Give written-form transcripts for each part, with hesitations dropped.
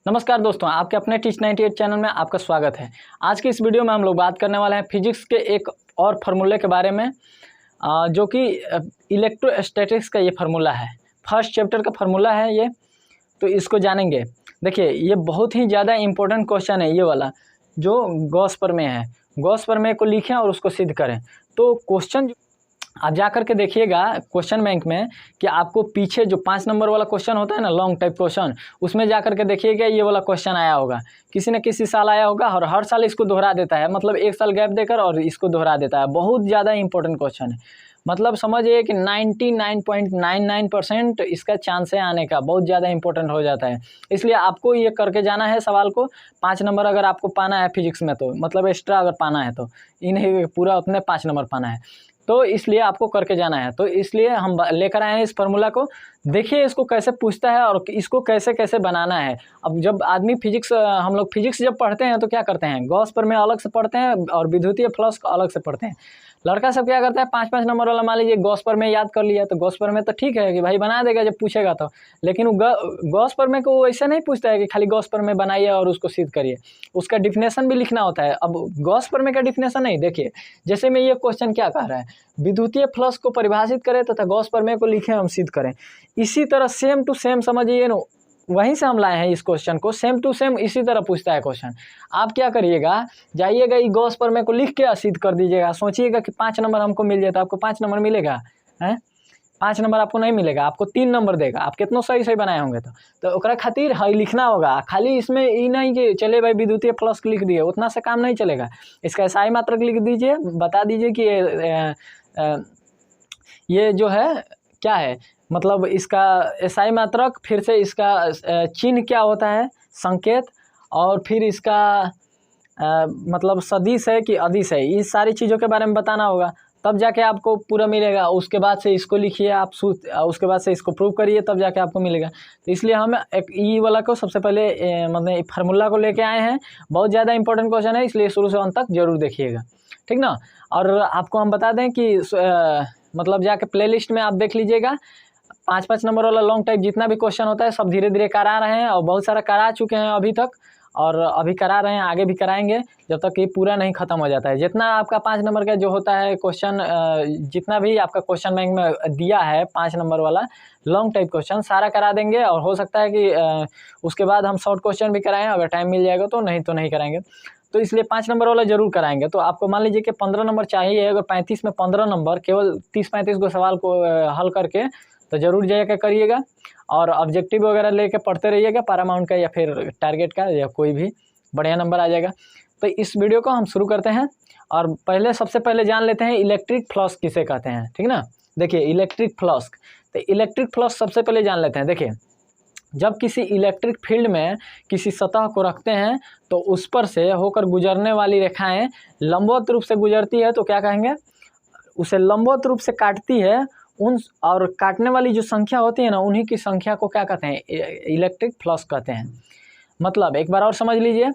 नमस्कार दोस्तों, आपके अपने टीच 98 चैनल में आपका स्वागत है। आज की इस वीडियो में हम लोग बात करने वाले हैं फिजिक्स के एक और फार्मूले के बारे में, जो कि इलेक्ट्रोस्टैटिक्स का ये फार्मूला है। फर्स्ट चैप्टर का फार्मूला है ये, तो इसको जानेंगे। देखिए, ये बहुत ही ज़्यादा इम्पोर्टेंट क्वेश्चन है ये वाला, जो गॉस प्रमेय है। गॉस प्रमेय को लिखें और उसको सिद्ध करें। तो क्वेश्चन आप जा कर के देखिएगा क्वेश्चन बैंक में कि आपको पीछे जो 5 नंबर वाला क्वेश्चन होता है ना, लॉन्ग टाइप क्वेश्चन, उसमें जा कर के देखिएगा ये वाला क्वेश्चन आया होगा। किसी न किसी साल आया होगा और हर साल इसको दोहरा देता है, मतलब एक साल गैप देकर और इसको दोहरा देता है। बहुत ज़्यादा इंपॉर्टेंट क्वेश्चन है, मतलब समझिए कि 99.99% इसका चांस है आने का, बहुत ज़्यादा इंपॉर्टेंट हो जाता है। इसलिए आपको ये करके जाना है सवाल को। 5 नंबर अगर आपको पाना है फिजिक्स में, तो मतलब एक्स्ट्रा अगर पाना है तो इन्हें पूरा अपने 5 नंबर पाना है, तो इसलिए आपको करके जाना है। तो इसलिए हम लेकर आए हैं इस फार्मूला को। देखिए इसको कैसे पूछता है और इसको कैसे कैसे बनाना है। अब जब आदमी फिजिक्स, हम लोग फिजिक्स जब पढ़ते हैं तो क्या करते हैं, गॉस प्रमेय अलग से पढ़ते हैं और विद्युतीय फ्लक्स अलग से पढ़ते हैं। लड़का सब क्या करता है, 5-5 नंबर वाला मान लीजिए गॉस प्रमेय याद कर लिया, तो गॉस प्रमेय तो ठीक है कि भाई बना देगा जब पूछेगा तो, लेकिन वो गॉस प्रमेय को वो ऐसा नहीं पूछता है कि खाली गॉस प्रमेय बनाइए और उसको सिद्ध करिए, उसका डिफिनेशन भी लिखना होता है। अब गॉस प्रमेय का डिफिनेशन नहीं, देखिए जैसे मैं ये क्वेश्चन क्या कह रहा है, विद्युतीय फ्लक्स को परिभाषित करें तथा गॉस प्रमेय को लिखें, हम सिद्ध करें। इसी तरह सेम टू सेम समझिए ना, वहीं से हम लाए हैं इस क्वेश्चन को, सेम टू सेम इसी तरह पूछता है क्वेश्चन। आप क्या करिएगा, जाइएगा ये गॉस प्रमेय को लिख के सिद्ध कर दीजिएगा। सोचिएगा कि 5 नंबर हमको मिल जाता है, आपको 5 नंबर मिलेगा है? 5 नंबर आपको नहीं मिलेगा, आपको 3 नंबर देगा। आप कितना सही सही बनाए होंगे तो ओकरा खातिर है लिखना होगा। खाली इसमें ये नहीं कि चले भाई विद्युतीय फ्लक्स लिख दिए, उतना से काम नहीं चलेगा। इसका SI मात्रक लिख दीजिए, बता दीजिए कि ये जो है क्या है, मतलब इसका SI मात्रक, फिर से इसका चिन्ह क्या होता है, संकेत, और फिर इसका मतलब सदिश है कि अदिश है, इस सारी चीज़ों के बारे में बताना होगा, तब जाके आपको पूरा मिलेगा। उसके बाद से इसको लिखिए आप, उसके बाद से इसको प्रूव करिए, तब जाके आपको मिलेगा। तो इसलिए हम एक ई वाला को सबसे पहले मतलब फार्मूला को लेके आए हैं। बहुत ज़्यादा इंपॉर्टेंट क्वेश्चन है, इसलिए शुरू से अंत तक जरूर देखिएगा, ठीक ना। और आपको हम बता दें कि मतलब जाके प्लेलिस्ट में आप देख लीजिएगा, 5-5 नंबर वाला लॉन्ग टाइप जितना भी क्वेश्चन होता है सब धीरे धीरे करा रहे हैं, और बहुत सारा करा चुके हैं अभी तक, और अभी करा रहे हैं, आगे भी कराएंगे जब तक ये पूरा नहीं खत्म हो जाता है। जितना आपका 5 नंबर का जो होता है क्वेश्चन, जितना भी आपका क्वेश्चन बैंक में दिया है 5 नंबर वाला लॉन्ग टाइप क्वेश्चन, सारा करा देंगे। और हो सकता है कि उसके बाद हम शॉर्ट क्वेश्चन भी कराएं, अगर टाइम मिल जाएगा तो, नहीं तो नहीं कराएंगे। तो इसलिए 5 नंबर वाला जरूर कराएंगे। तो आपको मान लीजिए कि 15 नंबर चाहिए, अगर 35 में 15 नंबर, केवल 30-35 को सवाल को हल करके, तो जरूर जाकर करिएगा। और ऑब्जेक्टिव वगैरह लेके पढ़ते रहिएगा, पैरामाउंट का या फिर टारगेट का, या कोई भी बढ़िया नंबर आ जाएगा। तो इस वीडियो को हम शुरू करते हैं, और पहले सबसे पहले जान लेते हैं इलेक्ट्रिक फ्लक्स किसे कहते हैं, ठीक ना। देखिए इलेक्ट्रिक फ्लक्स, तो इलेक्ट्रिक फ्लक्स सबसे पहले जान लेते हैं। देखिए जब किसी इलेक्ट्रिक फील्ड में किसी सतह को रखते हैं, तो उस पर से होकर गुजरने वाली रेखाएं लंबवत रूप से गुजरती है, तो क्या कहेंगे, उसे लंबवत रूप से काटती है। उन और काटने वाली जो संख्या होती है ना, उन्हीं की संख्या को क्या कहते हैं, इलेक्ट्रिक फ्लक्स कहते हैं। मतलब एक बार और समझ लीजिए,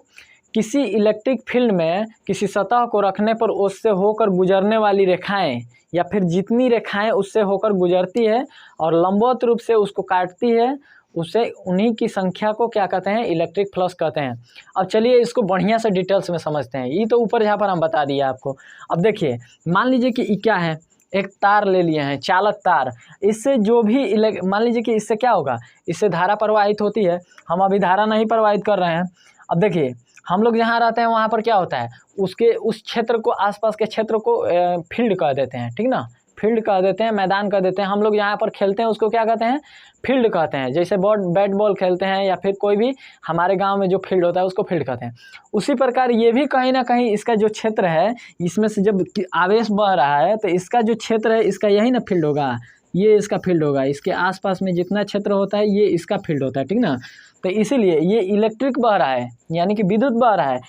किसी इलेक्ट्रिक फील्ड में किसी सतह को रखने पर उससे होकर गुजरने वाली रेखाएं, या फिर जितनी रेखाएं उससे होकर गुजरती है और लंबवत रूप से उसको काटती है, उसे उन्हीं की संख्या को क्या कहते हैं, इलेक्ट्रिक फ्लक्स कहते हैं। अब चलिए इसको बढ़िया से डिटेल्स में समझते हैं। ये तो ऊपर जहाँ पर हम बता दिए आपको। अब देखिए मान लीजिए कि ये क्या है, एक तार ले लिए हैं, चालक तार। इससे जो भी मान लीजिए कि इससे क्या होगा, इससे धारा प्रवाहित होती है। हम अभी धारा नहीं प्रवाहित कर रहे हैं। अब देखिए हम लोग जहाँ रहते हैं वहाँ पर क्या होता है, उसके उस क्षेत्र को, आसपास के क्षेत्र को फील्ड कह देते हैं, ठीक ना, फील्ड कह देते हैं, मैदान कह देते हैं। हम लोग यहाँ पर खेलते हैं उसको क्या कहते हैं, फील्ड कहते हैं। जैसे बैट बॉल खेलते हैं, या फिर कोई भी हमारे गांव में जो फील्ड होता है उसको फील्ड कहते हैं। उसी प्रकार ये भी कहीं ना कहीं इसका जो क्षेत्र है, इसमें से जब आवेश बह रहा है, तो इसका जो क्षेत्र है, इसका यही ना फील्ड होगा, ये इसका फील्ड होगा। इसके आसपास में जितना क्षेत्र होता है ये इसका फील्ड होता है, ठीक ना। तो इसीलिए ये इलेक्ट्रिक बह रहा है, यानी कि विद्युत बह रहा है।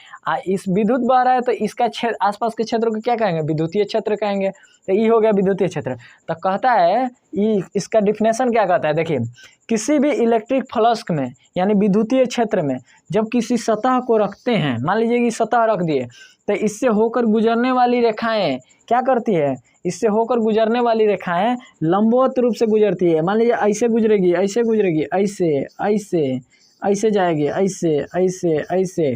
इस विद्युत बह रहा है, तो इसका क्षेत्र, आसपास के क्षेत्र को क्या कहेंगे, विद्युतीय क्षेत्र कहेंगे। तो ये हो गया विद्युतीय क्षेत्र। तो कहता है ये, इसका डिफिनेशन क्या कहता है, देखिए किसी भी इलेक्ट्रिक फ्लक्स में, यानी विद्युतीय क्षेत्र में, जब किसी सतह को रखते हैं, मान लीजिए कि सतह रख दिए, तो इससे होकर गुजरने वाली रेखाएं क्या करती है, इससे होकर गुजरने वाली रेखाएं लंबवत रूप से गुजरती है। मान लीजिए ऐसे गुजरेगी, ऐसे गुजरेगी, ऐसे ऐसे ऐसे जाएगी, ऐसे ऐसे ऐसे,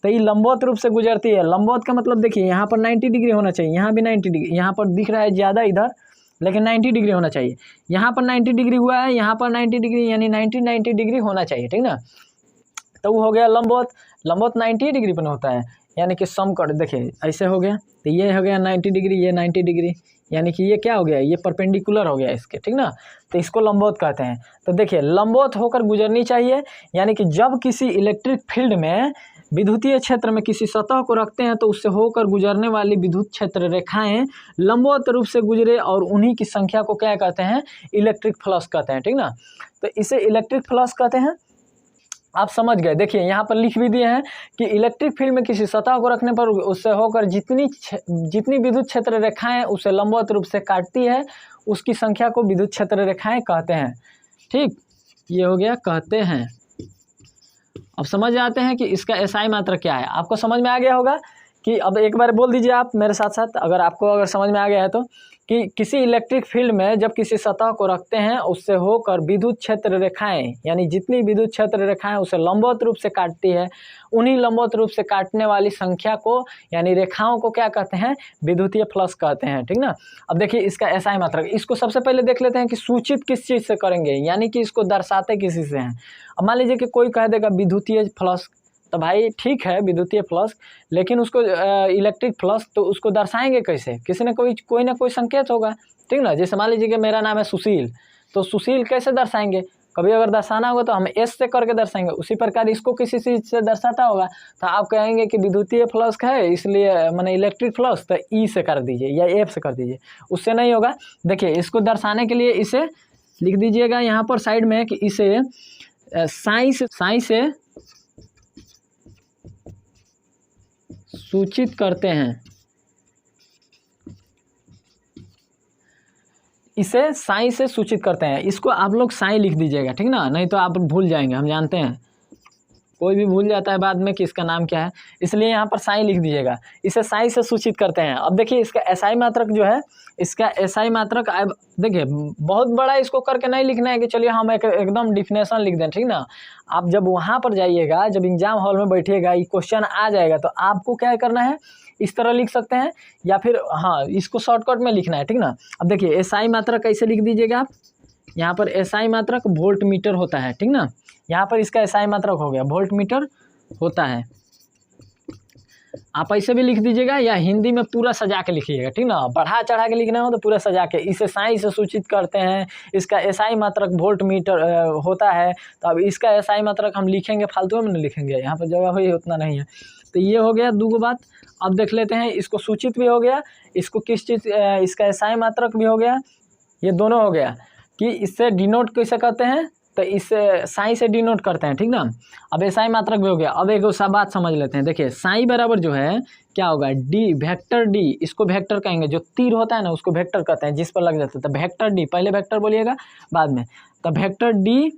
तो ये लंबवत रूप से गुजरती है। लंबवत का मतलब देखिए यहाँ पर 90 डिग्री होना चाहिए, यहाँ भी 90 डिग्री, यहाँ पर दिख रहा है ज़्यादा इधर, लेकिन 90 डिग्री होना चाहिए। यहाँ पर 90 डिग्री हुआ है, यहाँ पर 90 डिग्री, यानी 90 डिग्री होना चाहिए, ठीक ना। तो वो हो गया लंबवत। लंबवत 90 डिग्री पर होता है, यानी कि समकोण देखिए ऐसे हो गया, तो ये हो गया 90 डिग्री, ये 90 डिग्री, यानी कि ये क्या हो गया, ये परपेंडिकुलर हो गया इसके, ठीक ना। तो इसको लंबवत कहते हैं। तो देखिए लंबवत होकर गुजरनी चाहिए, यानी कि जब किसी इलेक्ट्रिक फील्ड में विद्युतीय क्षेत्र में किसी सतह को रखते हैं तो उससे होकर गुजरने वाली विद्युत क्षेत्र रेखाएं लंबवत रूप से गुजरे, और उन्हीं की संख्या को क्या कहते हैं, इलेक्ट्रिक फ्लक्स कहते हैं, ठीक ना। तो इसे इलेक्ट्रिक फ्लक्स कहते हैं। आप समझ गए। देखिए यहाँ पर लिख भी दिए हैं कि इलेक्ट्रिक फील्ड में किसी सतह को रखने पर उससे होकर जितनी विद्युत क्षेत्र रेखाएं उसे लंबवत रूप से काटती है, उसकी संख्या को विद्युत क्षेत्र रेखाएं कहते हैं। ठीक, ये हो गया कहते हैं। अब समझ आते हैं कि इसका एसआई मात्रक क्या है। आपको समझ में आ गया होगा कि अब एक बार बोल दीजिए आप मेरे साथ साथ, अगर समझ में आ गया है तो, कि किसी इलेक्ट्रिक फील्ड में जब किसी सतह को रखते हैं उससे होकर विद्युत क्षेत्र रेखाएं, यानी जितनी विद्युत क्षेत्र रेखाएं उसे लंबवत रूप से काटती है, उन्हीं लंबवत रूप से काटने वाली संख्या को, यानी रेखाओं को क्या कहते हैं, विद्युतीय फ्लक्स कहते हैं, ठीक ना। अब देखिए इसका एसआई मात्रक, इसको सबसे पहले देख लेते हैं कि सूचित किस चीज़ से करेंगे, यानी कि इसको दर्शाते किसी से हैं। अब मान लीजिए कि कोई कह देगा विद्युतीय फ्लक्स, तो भाई ठीक है विद्युतीय फ्लक्स, लेकिन उसको इलेक्ट्रिक फ्लक्स तो उसको दर्शाएंगे कैसे, किसी ने कोई ना कोई संकेत होगा, ठीक ना। जैसे मान लीजिए कि मेरा नाम है सुशील, तो सुशील कैसे दर्शाएंगे, कभी अगर दर्शाना होगा तो हम एस से करके दर्शाएंगे। उसी प्रकार इसको किसी चीज़ से दर्शाता होगा तो आप कहेंगे कि विद्युतीय फ्लक्स है इसलिए मैंने इलेक्ट्रिक फ्लक्स, तो ई से कर दीजिए या एफ से कर दीजिए, उससे नहीं होगा। देखिए इसको दर्शाने के लिए इसे लिख दीजिएगा यहाँ पर साइड में कि इसे साई से सूचित करते हैं, इसे साई से सूचित करते हैं। इसको आप लोग साई लिख दीजिएगा, ठीक ना, नहीं तो आप भूल जाएंगे, हम जानते हैं कोई भी भूल जाता है बाद में कि इसका नाम क्या है, इसलिए यहाँ पर साई लिख दीजिएगा। इसे साई से सूचित करते हैं। अब देखिए इसका एसआई मात्रक जो है, इसका एसआई मात्रक अब देखिए बहुत बड़ा इसको करके नहीं लिखना है कि चलिए हम एकदम डिफिनेशन लिख दें, ठीक ना। आप जब वहाँ पर जाइएगा, जब एग्जाम हॉल में बैठिएगा, ये क्वेश्चन आ जाएगा तो आपको क्या करना है, इस तरह लिख सकते हैं, या फिर हाँ इसको शॉर्टकट में लिखना है, ठीक ना। अब देखिए एसआई मात्रक कैसे लिख दीजिएगा आप, यहाँ पर एसआई मात्रक वोल्ट मीटर होता है, ठीक ना। यहाँ पर इसका एसआई मात्रक हो गया वोल्ट मीटर होता है। आप ऐसे भी लिख दीजिएगा या हिंदी में पूरा सजा के लिखिएगा, ठीक ना। बढ़ा चढ़ा के लिखना हो तो पूरा सजा के, इसे साई से सूचित करते हैं, इसका एसआई मात्रक वोल्ट मीटर होता है। तो अब इसका एसआई मात्रक हम लिखेंगे, फालतू में नहीं लिखेंगे, यहाँ पर जगह हुई उतना नहीं है। तो ये हो गया दो बात। अब देख लेते हैं, इसको सूचित भी हो गया, इसको किस चीज़, इसका एसआई मात्रक भी हो गया, ये दोनों हो गया कि इससे डिनोट कैसे करते हैं, तो इससे साई से डिनोट करते हैं, ठीक ना। अब एसआई मात्रक भी हो गया। अब एक सब बात समझ लेते हैं। देखिए साई बराबर जो है क्या होगा, डी वेक्टर डी, इसको वेक्टर कहेंगे, जो तीर होता है ना उसको वेक्टर कहते हैं, जिस पर लग जाता है। तो वेक्टर डी, पहले वेक्टर बोलिएगा बाद में, तो वेक्टर डी,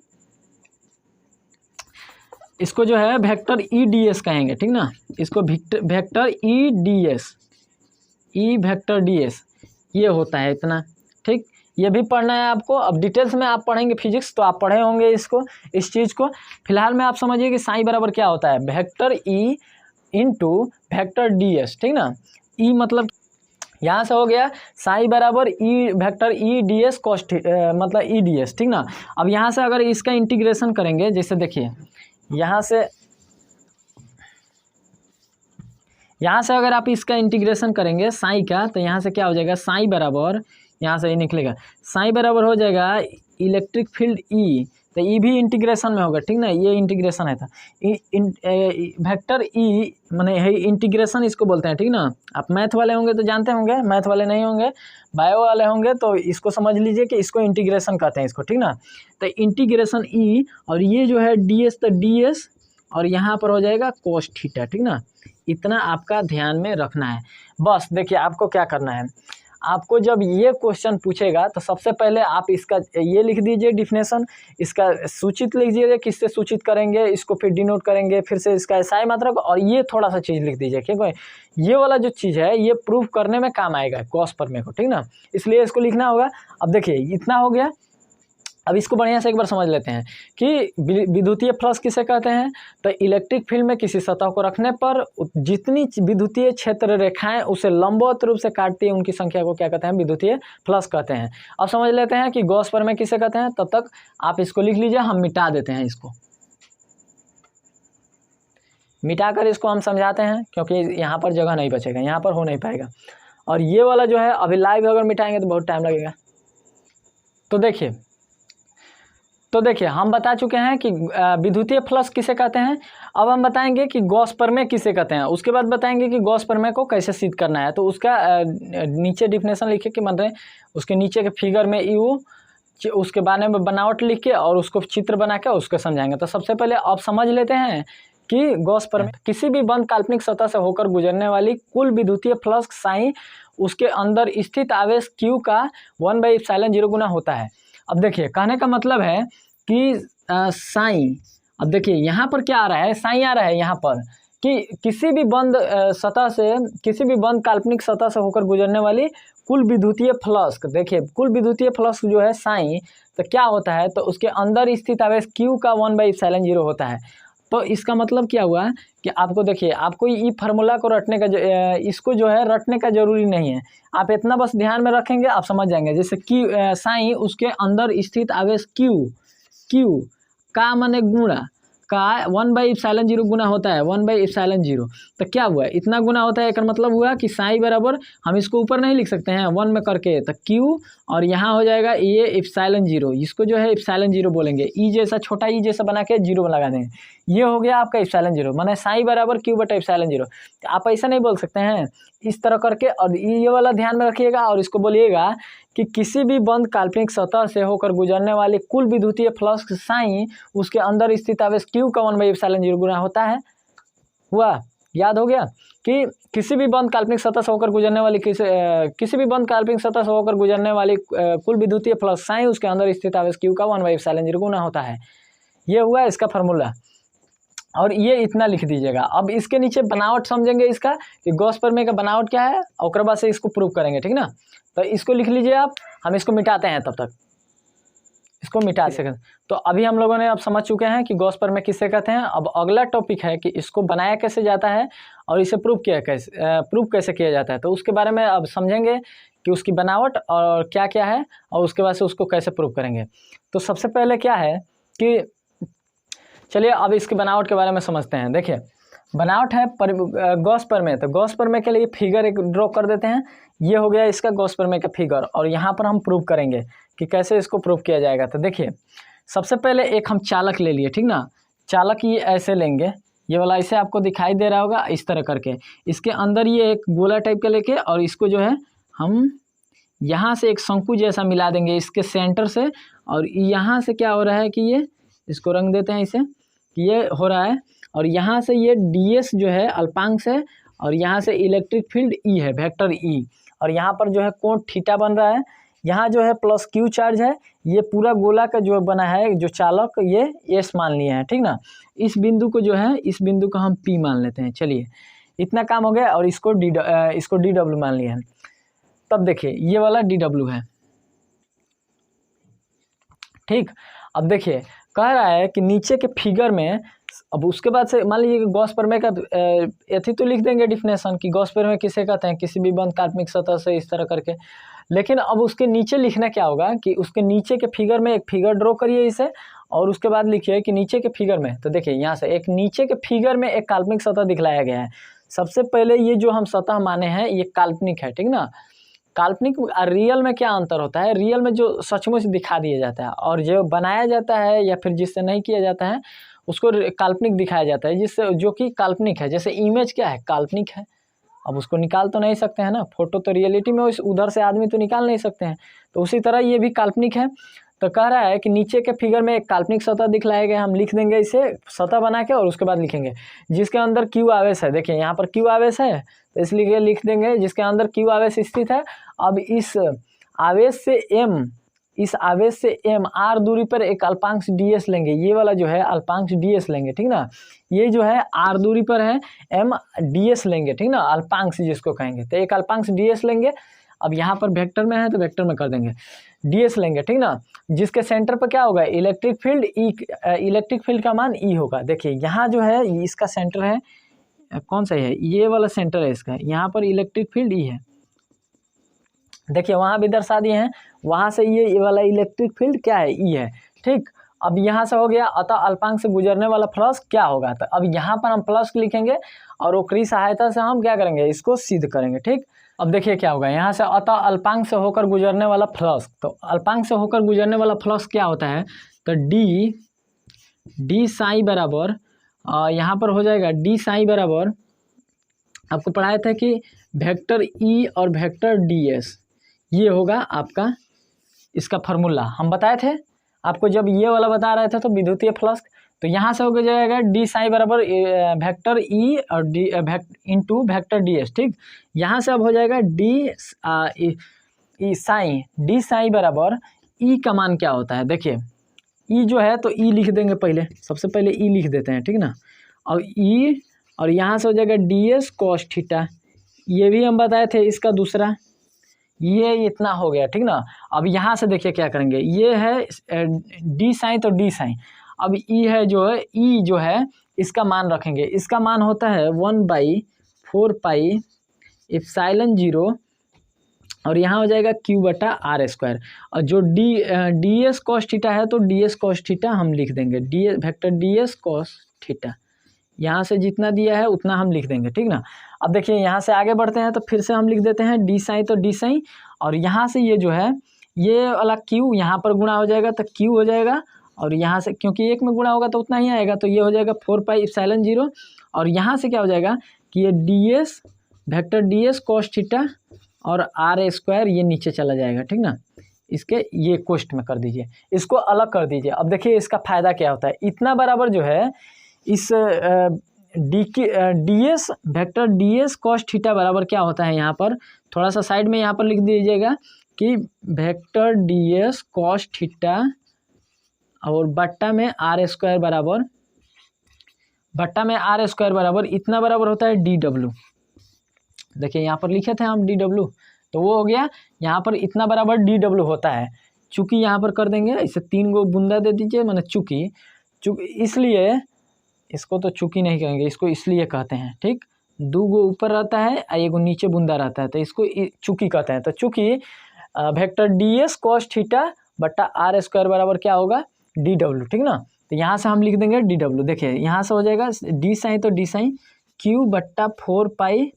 इसको जो है वेक्टर ई डी एस कहेंगे, ठीक ना। इसको vector E D S, E vector D S, ये होता है इतना, ठीक। ये भी पढ़ना है आपको। अब डिटेल्स में आप पढ़ेंगे फिजिक्स तो आप पढ़े होंगे इसको, इस चीज़ को। फिलहाल में आप समझिए कि साई बराबर क्या होता है, vector E into vector D S, ठीक ना। ई मतलब यहाँ से हो गया साई बराबर E vector E D S cos, मतलब ई डी एस, ठीक ना। अब यहाँ से अगर इसका इंटीग्रेशन करेंगे, जैसे देखिए यहाँ से अगर आप इसका इंटीग्रेशन करेंगे साई का, तो यहाँ से क्या हो जाएगा, साई बराबर, यहाँ से ये निकलेगा, साई बराबर हो जाएगा इलेक्ट्रिक फील्ड ई, तो ई भी इंटीग्रेशन में होगा, ठीक ना। ये इंटीग्रेशन है था वेक्टर ई, माने है इंटीग्रेशन इसको बोलते हैं, ठीक ना। आप मैथ वाले होंगे तो जानते होंगे, मैथ वाले नहीं होंगे, बायो वाले होंगे तो इसको समझ लीजिए कि इसको इंटीग्रेशन कहते हैं इसको, ठीक ना। तो इंटीग्रेशन ई, और ये जो है डी एस, तो डी एस, और यहाँ पर हो जाएगा कोस थीटा, ठीक ना। इतना आपका ध्यान में रखना है बस। देखिए आपको क्या करना है, आपको जब ये क्वेश्चन पूछेगा तो सबसे पहले आप इसका ये लिख दीजिए डिफिनेशन, इसका सूचित लिख दीजिए, किससे सूचित करेंगे, इसको फिर डिनोट करेंगे, फिर से इसका एसआई मात्रक, और ये थोड़ा सा चीज़ लिख दीजिए, क्योंकि ये वाला जो चीज़ है ये प्रूफ करने में काम आएगा कॉस पर मेरे को, ठीक ना, इसलिए इसको लिखना होगा। अब देखिए इतना हो गया। अब इसको बढ़िया से एक बार समझ लेते हैं कि विद्युतीय फ्लक्स किसे कहते हैं। तो इलेक्ट्रिक फील्ड में किसी सतह को रखने पर जितनी विद्युतीय क्षेत्र रेखाएं उसे लंबवत रूप से काटती है उनकी संख्या को क्या कहते हैं, विद्युतीय फ्लक्स कहते हैं। अब समझ लेते हैं कि गॉस प्रमेय किसे कहते हैं। तब तक आप इसको लिख लीजिए, हम मिटा देते हैं, इसको मिटाकर इसको हम समझाते हैं, क्योंकि यहाँ पर जगह नहीं बचेगा, यहाँ पर हो नहीं पाएगा। और ये वाला जो है अभी लाइव अगर मिटाएंगे तो बहुत टाइम लगेगा। तो देखिए हम बता चुके हैं कि विद्युतीय फ्लक्स किसे कहते हैं। अब हम बताएंगे कि गॉस प्रमेय किसे कहते हैं, उसके बाद बताएंगे कि गॉस प्रमेय को कैसे सिद्ध करना है। तो उसका नीचे डिफिनेशन लिखे कि मतलब उसके नीचे के फिगर में यू उसके बारे में बनावट लिख के और उसको चित्र बना के उसको समझाएंगे। तो सबसे पहले अब समझ लेते हैं कि गॉस प्रमेय किसी भी बंद काल्पनिक सतह से होकर गुजरने वाली कुल विद्युतीय फ्लक्स साई उसके अंदर स्थित आवेश Q का 1/ε0 गुना होता है। अब देखिए कहने का मतलब है कि साई, अब देखिए यहाँ पर क्या आ रहा है, साई आ रहा है यहाँ पर कि किसी भी बंद सतह से, किसी भी बंद काल्पनिक सतह से होकर गुजरने वाली कुल विद्युतीय फ्लक्स, देखिए कुल विद्युतीय फ्लक्स जो है साई, तो क्या होता है, तो उसके अंदर स्थित आवेश Q का 1/ε0 होता है। तो इसका मतलब क्या हुआ कि आपको देखिए, आपको ये फार्मूला को रटने का इसको जो है रटने का जरूरी नहीं है, आप इतना बस ध्यान में रखेंगे आप समझ जाएंगे। जैसे Q साई उसके अंदर स्थित आवेश Q का माने गुणा का 1/ε0 गुना होता है 1/ε0। तो क्या हुआ, इतना गुना होता है, एक मतलब हुआ कि साई बराबर, हम इसको ऊपर नहीं लिख सकते हैं 1 में करके, तो Q और यहाँ हो जाएगा ये ε0, इसको जो है ε0 बोलेंगे, ई जैसा छोटा ई जैसा बना के 0 लगा देंगे, ये हो गया आपका ε0, माने साई बराबर Q/ε0। आप ऐसा नहीं बोल सकते हैं, इस तरह करके। और ये वाला ध्यान में रखिएगा और इसको बोलिएगा कि किसी भी बंद काल्पनिक सतह से होकर गुजरने वाली कुल विद्युतीय फ्लक्स साई उसके अंदर स्थित आवेश Q का 1/ε0 गुना होता है। हुआ, याद हो गया कि किसी भी बंद काल्पनिक सतह से होकर गुजरने वाली किसी भी बंद काल्पनिक सतह से होकर गुजरने वाली कुल विद्युतीय फ्लक्स साई उसके अंदर स्थित आवेश Q का 1/ε0 गुना होता है। ये हुआ इसका फार्मूला, और ये इतना लिख दीजिएगा। अब इसके नीचे बनावट समझेंगे इसका कि गॉस प्रमेय का बनावट क्या है, और उसके बाद से इसको प्रूव करेंगे, ठीक ना। तो इसको लिख लीजिए आप, हम इसको मिटाते हैं, तब तक इसको मिटा सकें। तो अभी हम लोगों ने अब समझ चुके हैं कि गॉस प्रमेय किसे कहते हैं। अब अगला टॉपिक है कि इसको बनाया कैसे जाता है और इसे प्रूव कैसे किया जाता है। तो उसके बारे में अब समझेंगे कि उसकी बनावट और क्या क्या है, और उसके बाद से उसको कैसे प्रूव करेंगे। तो सबसे पहले क्या है कि चलिए अब इसकी बनावट के बारे में समझते हैं। देखिए बनावट है गॉस प्रमेय, तो गॉस प्रमेय के लिए फिगर एक ड्रॉ कर देते हैं। ये हो गया इसका गॉस प्रमेय का फिगर, और यहाँ पर हम प्रूव करेंगे कि कैसे इसको प्रूव किया जाएगा। तो देखिए सबसे पहले एक हम चालक ले लिए, ठीक ना। चालक ये ऐसे लेंगे, ये वाला ऐसे आपको दिखाई दे रहा होगा, इस तरह करके इसके अंदर ये एक गोला टाइप का लेके, और इसको जो है हम यहाँ से एक शंकु जैसा मिला देंगे इसके सेंटर से, और यहाँ से क्या हो रहा है कि ये इसको रंग देते हैं इसे, कि ये हो रहा है, और यहाँ से ये ds जो है अल्पांश है, और यहाँ से इलेक्ट्रिक फील्ड E है, वेक्टर E, और यहाँ पर जो है कोण थीटा बन रहा है, यहाँ जो है प्लस Q चार्ज है। ये पूरा गोला का जो बना है जो चालक, ये S मान लिया है, ठीक ना। इस बिंदु को जो है, इस बिंदु को हम P मान लेते हैं। चलिए इतना काम हो गया, और इसको DW मान लिया है। तब देखिए ये वाला DW है, ठीक। अब देखिए कह रहा है कि नीचे के फिगर में, अब उसके बाद से मान लीजिए कि गॉस प्रमेय का यथी तो लिख देंगे डिफिनेशन कि गॉस प्रमेय किसे कहते हैं, किसी भी बंद काल्पनिक सतह से, इस तरह करके। लेकिन अब उसके नीचे लिखना क्या होगा कि उसके नीचे के फिगर में एक फिगर ड्रॉ करिए इसे, और उसके बाद लिखिए कि नीचे के फिगर में, तो देखिए यहाँ से एक नीचे के फिगर में एक काल्पनिक सतह दिखलाया गया है। सबसे पहले ये जो हम सतह माने हैं ये काल्पनिक है, ठीक ना। काल्पनिक और रियल में क्या अंतर होता है, रियल में जो सचमुच दिखा दिया जाता है, और जो बनाया जाता है या फिर जिससे नहीं किया जाता है उसको काल्पनिक दिखाया जाता है, जिससे जो कि काल्पनिक है। जैसे इमेज क्या है, काल्पनिक है, अब उसको निकाल तो नहीं सकते हैं ना, फोटो तो रियलिटी में उधर से आदमी तो निकाल नहीं सकते हैं, तो उसी तरह ये भी काल्पनिक है। तो कह रहा है कि नीचे के फिगर में एक काल्पनिक सतह दिखलाया गया, हम लिख देंगे इसे सतह बना के, और उसके बाद लिखेंगे जिसके अंदर Q आवेश है। देखिए यहाँ पर Q आवेश है, तो इसलिए लिख देंगे जिसके अंदर Q आवेश स्थित है। अब इस आवेश से m r दूरी पर एक अल्पांश ds लेंगे, ये वाला जो है अल्पांश ds लेंगे, ठीक ना। ये जो है r दूरी पर है, m ds लेंगे, ठीक ना, अल्पांश जिसको कहेंगे। तो एक अल्पांश ds लेंगे, अब यहाँ पर वेक्टर में है तो वेक्टर में कर देंगे, ds लेंगे, ठीक ना। जिसके सेंटर पर क्या होगा, electric field E, electric field का मान ई होगा। देखिए यहाँ जो है इसका सेंटर है, कौन सा है, ये वाला सेंटर है इसका, यहाँ पर इलेक्ट्रिक फील्ड ई है। देखिए वहाँ भी दर्शा दिए हैं, वहाँ से ये वाला इलेक्ट्रिक फील्ड क्या है, ई है, ठीक। अब यहाँ से हो गया, अतः अल्पांक से गुजरने वाला फ्लक्स क्या होगा, तो अब यहाँ पर हम प्लस लिखेंगे और ओकरी सहायता से हम क्या करेंगे, इसको सिद्ध करेंगे, ठीक। अब देखिए क्या होगा, यहाँ से अतः अल्पांक से होकर गुजरने वाला फ्लक्स, तो अल्पांक से होकर गुजरने वाला फ्लक्स क्या होता है, तो डी साई बराबर, यहाँ पर हो जाएगा डी साई बराबर, आपको पढ़ाया था कि वेक्टर ई और वेक्टर डी एस, ये होगा आपका इसका फार्मूला हम बताए थे आपको, जब ये वाला बता रहे थे तो विद्युतीय फ्लक्स। तो यहाँ से हो जाएगा डी साई बराबर वेक्टर ई और D into vector D S, ठीक। यहाँ से अब हो जाएगा डी साई बराबर ई का मान क्या होता है, देखिए ई जो है तो ई लिख देंगे, पहले सबसे पहले ई लिख देते हैं, ठीक ना। और ई और यहाँ से हो जाएगा डी एस कॉस थीटा, ये भी हम बताए थे इसका दूसरा, ये इतना हो गया, ठीक ना। अब यहाँ से देखिए क्या करेंगे, ये है डी साइन, तो डी साइन, अब ई है जो है, ई जो है इसका मान रखेंगे, इसका मान होता है 1/4 पाई एप्सिलॉन 0, और यहाँ हो जाएगा Q/r²। और जो डी एस कॉस थीटा है तो डी एस कॉस थीटा हम लिख देंगे, vector D S cos theta, यहाँ से जितना दिया है उतना हम लिख देंगे, ठीक ना। अब देखिए यहाँ से आगे बढ़ते हैं तो फिर से हम लिख देते हैं डी साई, तो डी साई, और यहाँ से ये जो है ये वाला क्यू यहाँ पर गुणा हो जाएगा तो क्यू हो जाएगा, और यहाँ से क्योंकि एक में गुणा होगा तो उतना ही आएगा, तो ये हो जाएगा 4πε0, और यहाँ से क्या हो जाएगा कि ये D S vector D S cos theta और r² ये नीचे चला जाएगा, ठीक ना। इसके ये कोष्ठ में कर दीजिए, इसको अलग कर दीजिए। अब देखिए इसका फायदा क्या होता है, इतना बराबर जो है इस D S vector D S cos theta बराबर क्या होता है, यहाँ पर थोड़ा सा साइड में यहाँ पर लिख दीजिएगा कि vector D S cos theta और बट्टा में r² बराबर इतना बराबर होता है डी डब्ल्यू। देखिए यहाँ पर लिखे थे हम डी डब्ल्यू, तो वो हो गया यहाँ पर इतना बराबर डी डब्ल्यू होता है। चूँकि यहाँ पर कर देंगे, इसे 3 गो बूंदा दे दीजिए, मैंने चूँकि इसलिए इसको तो चूँकि नहीं कहेंगे, इसको इसलिए कहते हैं, ठीक। 2 गो ऊपर रहता है और 1 गो नीचे बूंदा रहता है, तो इसको चूँकि कहते हैं। तो चूँकि vector D S cos theta बट्टा r² बराबर क्या होगा, डी डब्ल्यू, ठीक ना। तो यहाँ से हम लिख देंगे डी डब्ल्यू। देखिए यहाँ से हो जाएगा डी साइन, तो डी साइन Q/4 पाई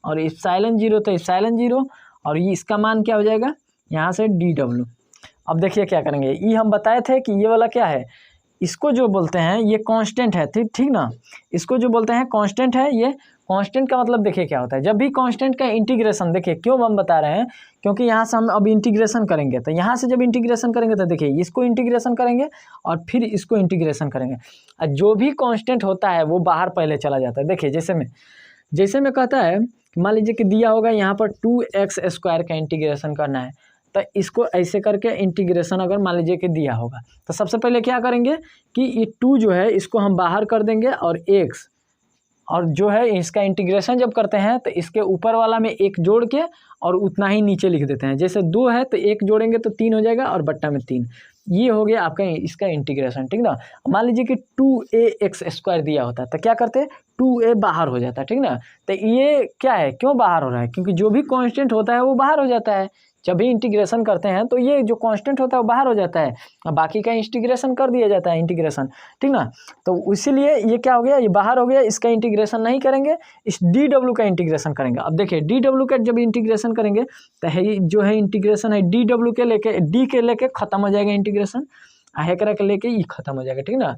और एप्सिलॉन 0, तो एप्सिलॉन 0, और ये इसका मान क्या हो जाएगा यहाँ से डी डब्ल्यू। अब देखिए क्या करेंगे, ये हम बताए थे कि ये वाला क्या है, इसको जो बोलते हैं ये कांस्टेंट है, ठीक ना। इसको जो बोलते हैं कांस्टेंट है, ये कांस्टेंट का मतलब देखिए क्या होता है, जब भी कांस्टेंट का इंटीग्रेशन, देखिए क्यों हम बता रहे हैं, क्योंकि यहाँ से हम अब इंटीग्रेशन करेंगे, तो यहाँ से जब इंटीग्रेशन करेंगे तो देखिए इसको इंटीग्रेशन करेंगे और फिर इसको इंटीग्रेशन करेंगे, और जो भी कांस्टेंट होता है वो बाहर पहले चला जाता है। देखिए जैसे में कहता है, मान लीजिए कि दिया होगा यहाँ पर 2x² का इंटीग्रेशन करना है, तो इसको ऐसे करके इंटीग्रेशन अगर मान लीजिए कि दिया होगा, तो सबसे पहले क्या करेंगे कि ये 2 जो है इसको हम बाहर कर देंगे, और x, और जो है इसका इंटीग्रेशन जब करते हैं तो इसके ऊपर वाला में 1 जोड़ के और उतना ही नीचे लिख देते हैं। जैसे 2 है तो 1 जोड़ेंगे तो 3 हो जाएगा, और बट्टा में 3, ये हो गया आपका इसका इंटीग्रेशन, ठीक ना। मान लीजिए कि 2ax² दिया होता है तो क्या करते हैं, 2a बाहर हो जाता है, ठीक ना। तो ये क्या है, क्यों बाहर हो रहा है, क्योंकि जो भी कांस्टेंट होता है वो बाहर हो जाता है। जब भी इंटीग्रेशन करते हैं तो ये जो कांस्टेंट होता है वो बाहर हो जाता है, बाकी का इंटीग्रेशन कर दिया जाता है, इंटीग्रेशन, ठीक ना। तो इसीलिए ये क्या हो गया, ये बाहर हो गया, इसका इंटीग्रेशन नहीं करेंगे, इस डी डब्ल्यू का इंटीग्रेशन करेंगे। अब देखिए डी डब्ल्यू का जब इंटीग्रेशन करेंगे तो है जो है इंटीग्रेशन है डी डब्ल्यू के लेके, डी के लेके खत्म हो जाएगा इंटीग्रेशन, हेकरा के लेके ई खत्म हो जाएगा, ठीक ना।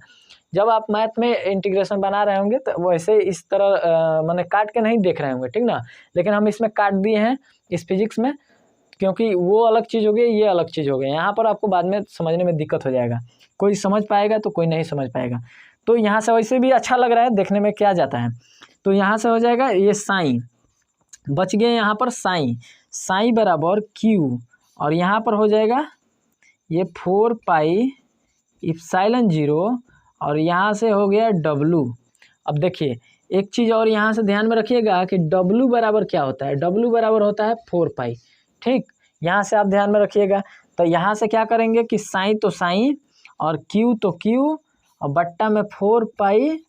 जब आप मैथ में इंटीग्रेशन बना रहे होंगे तो वैसे इस तरह मैंने काट के नहीं देख रहे होंगे, ठीक ना, लेकिन हम इसमें काट दिए हैं इस फिजिक्स में, क्योंकि वो अलग चीज़ हो गई, ये अलग चीज़ हो गई। यहाँ पर आपको बाद में समझने में दिक्कत हो जाएगा, कोई समझ पाएगा तो कोई नहीं समझ पाएगा। तो यहाँ से वैसे भी अच्छा लग रहा है देखने में, क्या जाता है, तो यहाँ से हो जाएगा ये साइन, बच गए यहाँ पर साइन बराबर Q, और यहाँ पर हो जाएगा ये 4 पाई एप्सिलॉन 0, और यहाँ से हो गया W। अब देखिए एक चीज़ और यहाँ से ध्यान में रखिएगा कि W बराबर क्या होता है, W बराबर होता है 4 पाई, ठीक, यहाँ से आप ध्यान में रखिएगा। तो यहाँ से क्या करेंगे कि साई तो साई और क्यू तो क्यू और बट्टा में 4 पाई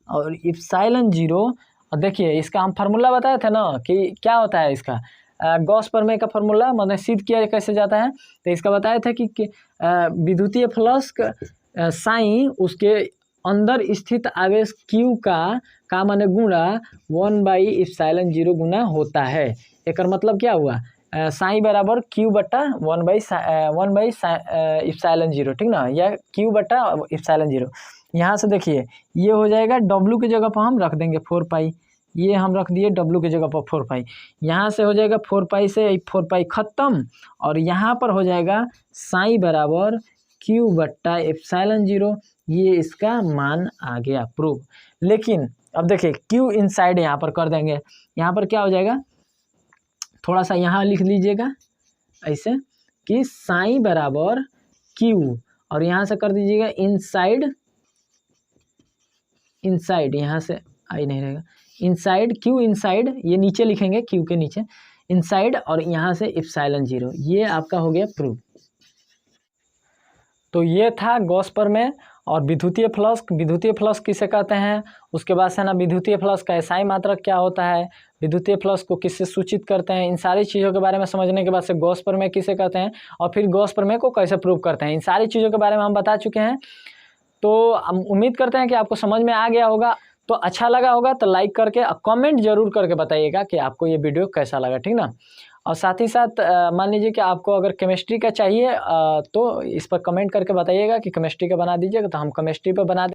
और इप्सिलॉन 0। और देखिए इसका हम फार्मूला बताए थे ना कि क्या होता है इसका गॉस प्रमेय का फार्मूला, मतलब सिद्ध किया कैसे जाता है। तो इसका बताया था कि विद्युतीय फ्लक्स साई उसके अंदर स्थित आवेश Q का माने गुणा 1/ε0 गुना होता है। एक मतलब क्या हुआ, साई बराबर Q बटा 1/ε0, ठीक ना, या Q बटा ε0। यहाँ से देखिए ये हो जाएगा, W की जगह पर हम रख देंगे 4 पाई, ये हम रख दिए W की जगह पर 4 पाई। यहाँ से हो जाएगा 4 पाई से 4 पाई खत्म, और यहाँ पर हो जाएगा साई बराबर Q बट्टा ε0। ये इसका मान आ गया प्रूव। लेकिन अब देखिए Q इनसाइड यहाँ पर कर देंगे, यहाँ पर क्या हो जाएगा, थोड़ा सा यहाँ लिख लीजिएगा ऐसे कि साई बराबर Q, और यहाँ से कर दीजिएगा इनसाइड, यहाँ से आई नहीं रहेगा, इनसाइड Q इनसाइड, ये नीचे लिखेंगे Q के नीचे इनसाइड, और यहाँ से ε0। ये आपका हो गया प्रूव। तो ये था गॉस प्रमेय और विद्युतीय फ्लक्स किसे कहते हैं, उसके बाद से ना विद्युतीय फ्लक्स का एसआई मात्रक क्या होता है, विद्युतीय फ्लक्स को किससे सूचित करते हैं, इन सारी चीज़ों के बारे में समझने के बाद से गॉस प्रमेय किसे कहते हैं और फिर गॉस प्रमेय को कैसे प्रूव करते हैं, इन सारी चीज़ों के बारे में हम बता चुके हैं। तो हम उम्मीद करते हैं कि आपको समझ में आ गया होगा। तो अच्छा लगा होगा तो लाइक करके कमेंट जरूर करके बताइएगा कि आपको ये वीडियो कैसा लगा, ठीक ना। और साथ ही साथ मान लीजिए कि आपको अगर केमिस्ट्री का चाहिए तो इस पर कमेंट करके बताइएगा कि केमिस्ट्री का बना दीजिएगा, तो हम केमिस्ट्री पर बना